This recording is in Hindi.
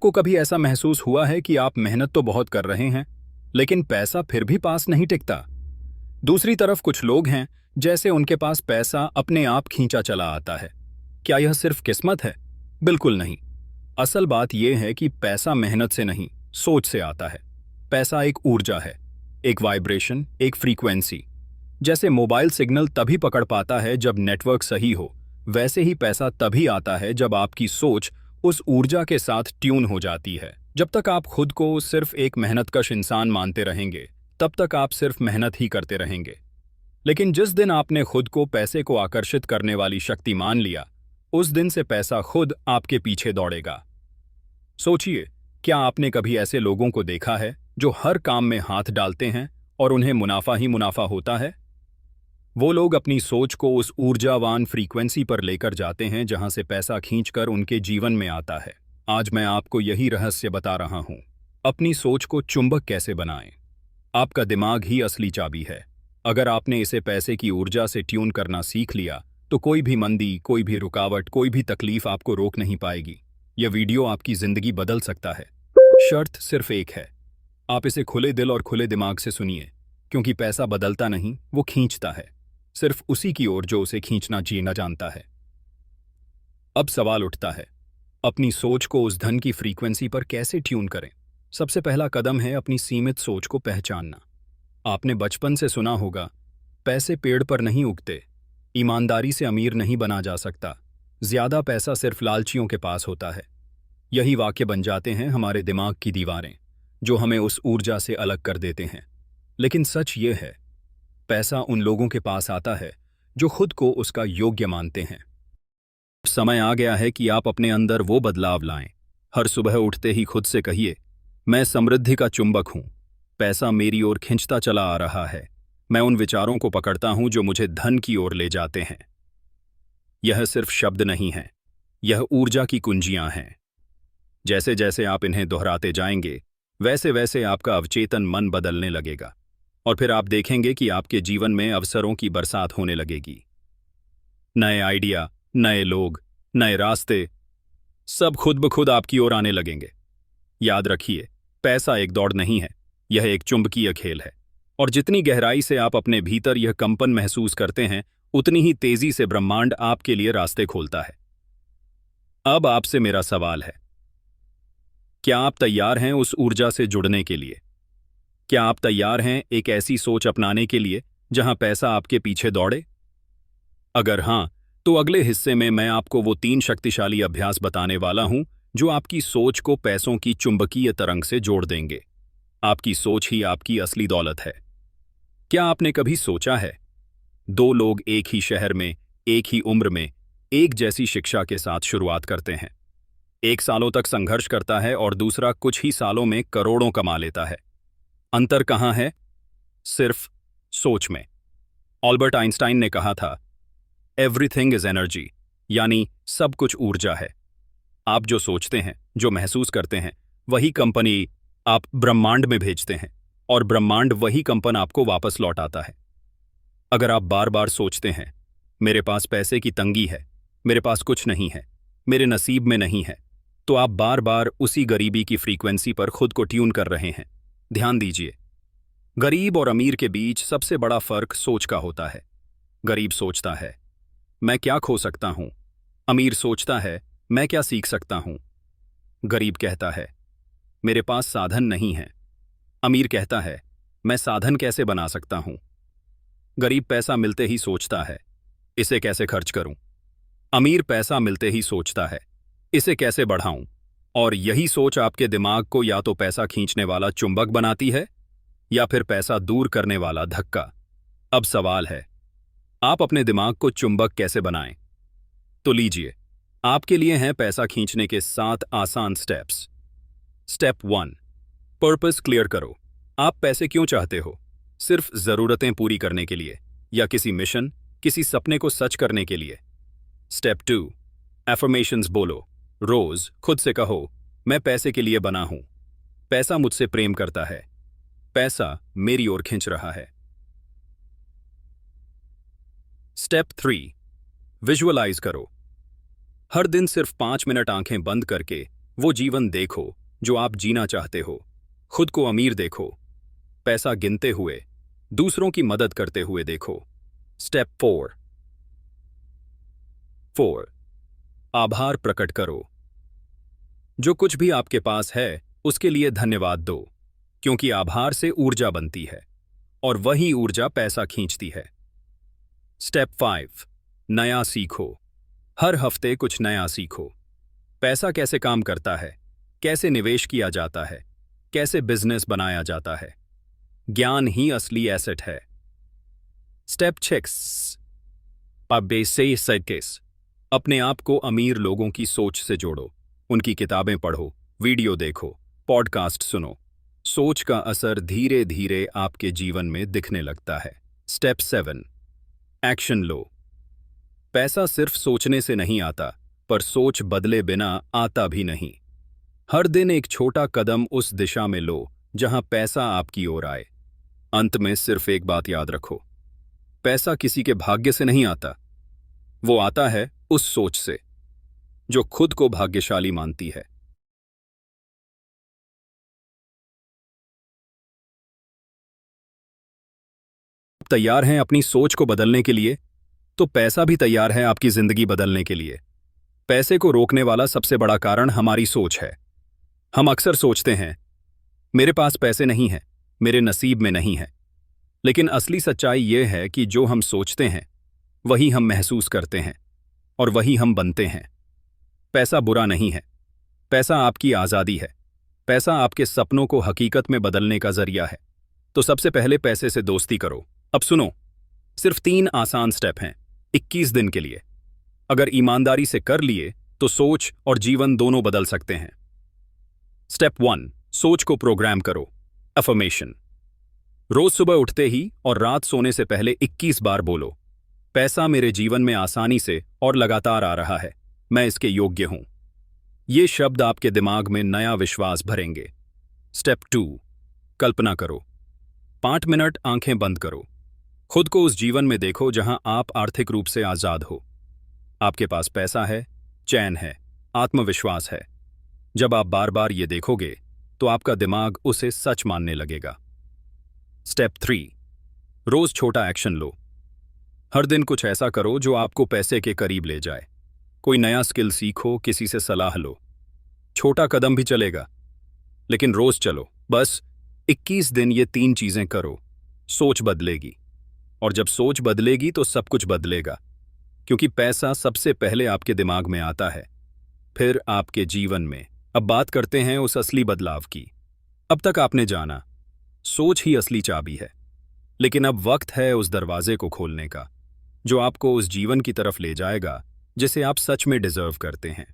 आपको कभी ऐसा महसूस हुआ है कि आप मेहनत तो बहुत कर रहे हैं, लेकिन पैसा फिर भी पास नहीं टिकता? दूसरी तरफ कुछ लोग हैं, जैसे उनके पास पैसा अपने आप खींचा चला आता है। क्या यह सिर्फ किस्मत है? बिल्कुल नहीं। असल बात यह है कि पैसा मेहनत से नहीं, सोच से आता है। पैसा एक ऊर्जा है, एक वाइब्रेशन, एक फ्रीक्वेंसी। जैसे मोबाइल सिग्नल तभी पकड़ पाता है जब नेटवर्क सही हो, वैसे ही पैसा तभी आता है जब आपकी सोच उस ऊर्जा के साथ ट्यून हो जाती है। जब तक आप खुद को सिर्फ एक मेहनतकश इंसान मानते रहेंगे, तब तक आप सिर्फ मेहनत ही करते रहेंगे। लेकिन जिस दिन आपने खुद को पैसे को आकर्षित करने वाली शक्ति मान लिया, उस दिन से पैसा खुद आपके पीछे दौड़ेगा। सोचिए, क्या आपने कभी ऐसे लोगों को देखा है जो हर काम में हाथ डालते हैं और उन्हें मुनाफा ही मुनाफा होता है? वो लोग अपनी सोच को उस ऊर्जावान फ्रीक्वेंसी पर लेकर जाते हैं जहां से पैसा खींचकर उनके जीवन में आता है। आज मैं आपको यही रहस्य बता रहा हूं। अपनी सोच को चुंबक कैसे बनाएं। आपका दिमाग ही असली चाबी है। अगर आपने इसे पैसे की ऊर्जा से ट्यून करना सीख लिया, तो कोई भी मंदी, कोई भी रुकावट, कोई भी तकलीफ आपको रोक नहीं पाएगी। यह वीडियो आपकी जिंदगी बदल सकता है। शर्त सिर्फ एक है, आप इसे खुले दिल और खुले दिमाग से सुनिए, क्योंकि पैसा बदलता नहीं, वो खींचता है, सिर्फ उसी की ओर जो उसे खींचना जीना जानता है। अब सवाल उठता है, अपनी सोच को उस धन की फ्रीक्वेंसी पर कैसे ट्यून करें? सबसे पहला कदम है अपनी सीमित सोच को पहचानना। आपने बचपन से सुना होगा, पैसे पेड़ पर नहीं उगते, ईमानदारी से अमीर नहीं बना जा सकता, ज्यादा पैसा सिर्फ लालचियों के पास होता है। यही वाक्य बन जाते हैं हमारे दिमाग की दीवारें, जो हमें उस ऊर्जा से अलग कर देते हैं। लेकिन सच ये है, पैसा उन लोगों के पास आता है जो खुद को उसका योग्य मानते हैं। समय आ गया है कि आप अपने अंदर वो बदलाव लाएं। हर सुबह उठते ही खुद से कहिए, मैं समृद्धि का चुंबक हूं, पैसा मेरी ओर खिंचता चला आ रहा है। मैं उन विचारों को पकड़ता हूं जो मुझे धन की ओर ले जाते हैं। यह सिर्फ शब्द नहीं है, यह ऊर्जा की कुंजियां हैं। जैसे जैसे आप इन्हें दोहराते जाएंगे, वैसे वैसे आपका अवचेतन मन बदलने लगेगा, और फिर आप देखेंगे कि आपके जीवन में अवसरों की बरसात होने लगेगी। नए आइडिया, नए लोग, नए रास्ते, सब खुद ब खुद आपकी ओर आने लगेंगे। याद रखिए, पैसा एक दौड़ नहीं है, यह एक चुंबकीय खेल है, और जितनी गहराई से आप अपने भीतर यह कंपन महसूस करते हैं, उतनी ही तेजी से ब्रह्मांड आपके लिए रास्ते खोलता है। अब आपसे मेरा सवाल है, क्या आप तैयार हैं उस ऊर्जा से जुड़ने के लिए? क्या आप तैयार हैं एक ऐसी सोच अपनाने के लिए जहां पैसा आपके पीछे दौड़े? अगर हां, तो अगले हिस्से में मैं आपको वो 3 शक्तिशाली अभ्यास बताने वाला हूं जो आपकी सोच को पैसों की चुंबकीय तरंग से जोड़ देंगे। आपकी सोच ही आपकी असली दौलत है। क्या आपने कभी सोचा है, 2 लोग एक ही शहर में, एक ही उम्र में, एक जैसी शिक्षा के साथ शुरुआत करते हैं। एक सालों तक संघर्ष करता है और दूसरा कुछ ही सालों में करोड़ों कमा लेता है। अंतर कहां है? सिर्फ सोच में। ऑल्बर्ट आइंस्टाइन ने कहा था, एवरीथिंग इज एनर्जी, यानी सब कुछ ऊर्जा है। आप जो सोचते हैं, जो महसूस करते हैं, वही कंपनी आप ब्रह्मांड में भेजते हैं, और ब्रह्मांड वही कंपन आपको वापस लौटाता है। अगर आप बार बार सोचते हैं, मेरे पास पैसे की तंगी है, मेरे पास कुछ नहीं है, मेरे नसीब में नहीं है, तो आप बार बार उसी गरीबी की फ्रीक्वेंसी पर खुद को ट्यून कर रहे हैं। ध्यान दीजिए, गरीब और अमीर के बीच सबसे बड़ा फर्क सोच का होता है। गरीब सोचता है, मैं क्या खो सकता हूं? अमीर सोचता है, मैं क्या सीख सकता हूं? गरीब कहता है, मेरे पास साधन नहीं है। अमीर कहता है, मैं साधन कैसे बना सकता हूं? गरीब पैसा मिलते ही सोचता है, इसे कैसे खर्च करूं? अमीर पैसा मिलते ही सोचता है, इसे कैसे बढ़ाऊं? और यही सोच आपके दिमाग को या तो पैसा खींचने वाला चुंबक बनाती है, या फिर पैसा दूर करने वाला धक्का। अब सवाल है, आप अपने दिमाग को चुंबक कैसे बनाएं? तो लीजिए, आपके लिए हैं पैसा खींचने के 7 आसान स्टेप्स। स्टेप 1, पर्पस क्लियर करो। आप पैसे क्यों चाहते हो? सिर्फ जरूरतें पूरी करने के लिए, या किसी मिशन, किसी सपने को सच करने के लिए? स्टेप 2, एफर्मेशंस बोलो। रोज खुद से कहो, मैं पैसे के लिए बना हूं, पैसा मुझसे प्रेम करता है, पैसा मेरी ओर खींच रहा है। स्टेप 3, विजुअलाइज करो। हर दिन सिर्फ 5 मिनट आंखें बंद करके वो जीवन देखो जो आप जीना चाहते हो। खुद को अमीर देखो, पैसा गिनते हुए, दूसरों की मदद करते हुए देखो। स्टेप 4 आभार प्रकट करो। जो कुछ भी आपके पास है उसके लिए धन्यवाद दो, क्योंकि आभार से ऊर्जा बनती है और वही ऊर्जा पैसा खींचती है। स्टेप 5 नया सीखो। हर हफ्ते कुछ नया सीखो। पैसा कैसे काम करता है, कैसे निवेश किया जाता है, कैसे बिजनेस बनाया जाता है। ज्ञान ही असली एसेट है। Step 6 basics. अपने आप को अमीर लोगों की सोच से जोड़ो। उनकी किताबें पढ़ो, वीडियो देखो, पॉडकास्ट सुनो। सोच का असर धीरे धीरे आपके जीवन में दिखने लगता है। स्टेप 7 एक्शन लो। पैसा सिर्फ सोचने से नहीं आता, पर सोच बदले बिना आता भी नहीं। हर दिन एक छोटा कदम उस दिशा में लो जहां पैसा आपकी ओर आए। अंत में सिर्फ एक बात याद रखो, पैसा किसी के भाग्य से नहीं आता, वो आता है उस सोच से जो खुद को भाग्यशाली मानती है। तैयार हैं अपनी सोच को बदलने के लिए, तो पैसा भी तैयार है आपकी जिंदगी बदलने के लिए। पैसे को रोकने वाला सबसे बड़ा कारण हमारी सोच है। हम अक्सर सोचते हैं, मेरे पास पैसे नहीं हैं, मेरे नसीब में नहीं है। लेकिन असली सच्चाई यह है कि जो हम सोचते हैं वही हम महसूस करते हैं और वही हम बनते हैं। पैसा बुरा नहीं है, पैसा आपकी आज़ादी है। पैसा आपके सपनों को हकीकत में बदलने का जरिया है। तो सबसे पहले पैसे से दोस्ती करो। अब सुनो, सिर्फ 3 आसान स्टेप हैं 21 दिन के लिए। अगर ईमानदारी से कर लिए तो सोच और जीवन दोनों बदल सकते हैं। स्टेप 1 सोच को प्रोग्राम करो। अफर्मेशन। रोज सुबह उठते ही और रात सोने से पहले 21 बार बोलो, पैसा मेरे जीवन में आसानी से और लगातार आ रहा है, मैं इसके योग्य हूं। ये शब्द आपके दिमाग में नया विश्वास भरेंगे। स्टेप 2 कल्पना करो। 5 मिनट आंखें बंद करो। खुद को उस जीवन में देखो जहां आप आर्थिक रूप से आजाद हो। आपके पास पैसा है, चैन है, आत्मविश्वास है। जब आप बार बार ये देखोगे तो आपका दिमाग उसे सच मानने लगेगा। स्टेप 3 रोज छोटा एक्शन लो। हर दिन कुछ ऐसा करो जो आपको पैसे के करीब ले जाए। कोई नया स्किल सीखो, किसी से सलाह लो। छोटा कदम भी चलेगा, लेकिन रोज चलो। बस 21 दिन ये 3 चीजें करो, सोच बदलेगी। और जब सोच बदलेगी तो सब कुछ बदलेगा, क्योंकि पैसा सबसे पहले आपके दिमाग में आता है, फिर आपके जीवन में। अब बात करते हैं उस असली बदलाव की। अब तक आपने जाना, सोच ही असली चाबी है। लेकिन अब वक्त है उस दरवाजे को खोलने का, जो आपको उस जीवन की तरफ ले जाएगा जिसे आप सच में डिजर्व करते हैं।